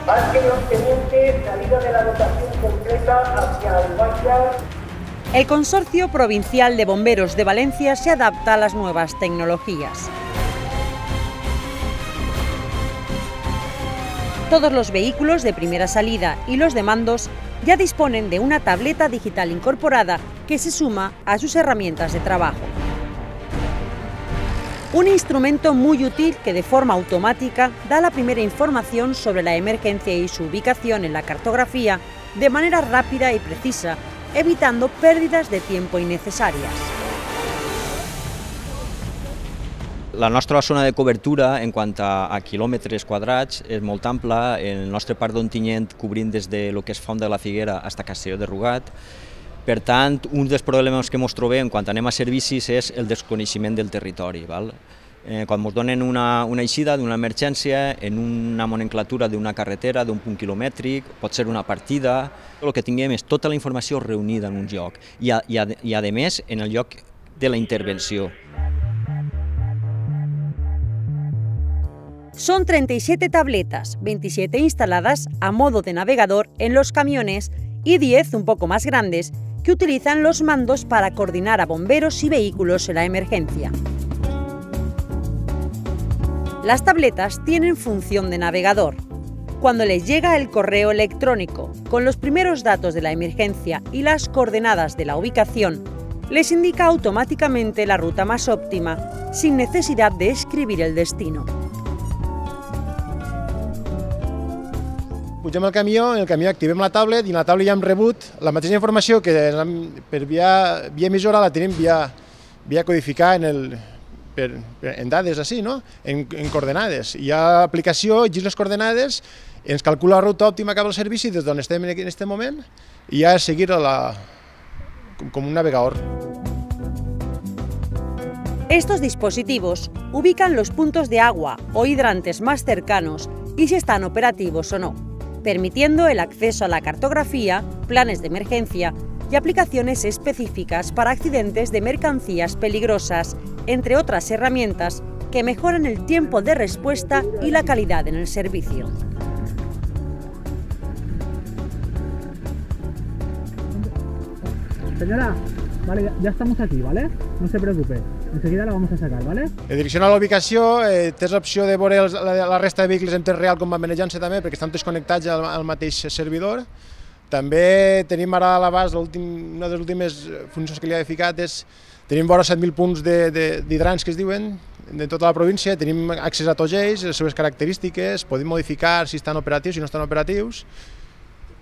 Marque los tenientes, salida de la dotación completa hacia el Guaya. El Consorcio Provincial de Bomberos de Valencia se adapta a las nuevas tecnologías. Todos los vehículos de primera salida y los de mandos ya disponen de una tableta digital incorporada que se suma a sus herramientas de trabajo. Un instrumento muy útil que de forma automática da la primera información sobre la emergencia y su ubicación en la cartografía de manera rápida y precisa, evitando pérdidas de tiempo innecesarias. La nostra zona de cobertura, en quant a quilòmetres quadrats, és molt ampla. El nostre parc d'Ontinyent cobrint des de lo que és Font de la Figuera fins a Castelló de Rugat. Per tant, un dels problemes que ens trobem quan anem a servicis és el desconeixement del territori. Quan ens donen una eixida d'una emergència en una nomenclatura d'una carretera, d'un punt quilomètric, pot ser una partida, el que tinguem és tota la informació reunida en un lloc i a més en el lloc de la intervenció. Son 37 tabletas, 27 instaladas a modo de navegador en los camiones y 10 un poco más grandes que utilizan los mandos para coordinar a bomberos y vehículos en la emergencia. Las tabletas tienen función de navegador. Cuando les llega el correo electrónico con los primeros datos de la emergencia y las coordenadas de la ubicación, les indica automáticamente la ruta más óptima, sin necesidad de escribir el destino. Pugem al camió, en el camió activem la tablet i en la tablet ja hem rebut la mateixa informació que per via emissora la tenim via codificar en dades així, no? En coordenades. Hi ha aplicació, llegeix les coordenades, ens calcula la ruta òptima cap al servici des d'on estem en aquest moment i ja és seguir com un navegador. Estos dispositivos ubican los puntos de agua o hidrantes más cercanos y si están operativos o no, permitiendo el acceso a la cartografía, planes de emergencia y aplicaciones específicas para accidentes de mercancías peligrosas, entre otras herramientas que mejoran el tiempo de respuesta y la calidad en el servicio. Señora, vale, ya estamos aquí, ¿vale? No se preocupe, enseguida la vamos a sacar, ¿vale? En direcció a la ubicació, tens l'opció de veure la resta de vehicles en temps real com van manejant-se també, perquè estan tots connectats al mateix servidor. També tenim ara a l'abast, una de les últimes funcions que li he ficat és tenim vora 7.000 punts d'hidrants que es diuen de tota la província, tenim accés a tots ells, les seves característiques, podem modificar si estan operatius, si no estan operatius,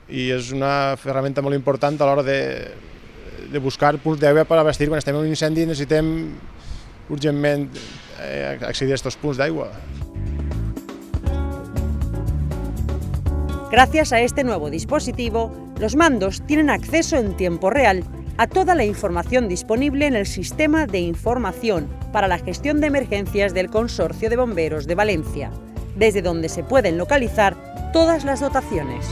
i és una ferramenta molt important a l'hora de buscar punts d'aigua per abastir. Quan estem en un incendi necessitem urgentment accedir a estos puntos de agua. Gracias a este nuevo dispositivo, los mandos tienen acceso en tiempo real a toda la información disponible en el Sistema de Información para la Gestión de Emergencias del Consorcio de Bomberos de Valencia, desde donde se pueden localizar todas las dotaciones.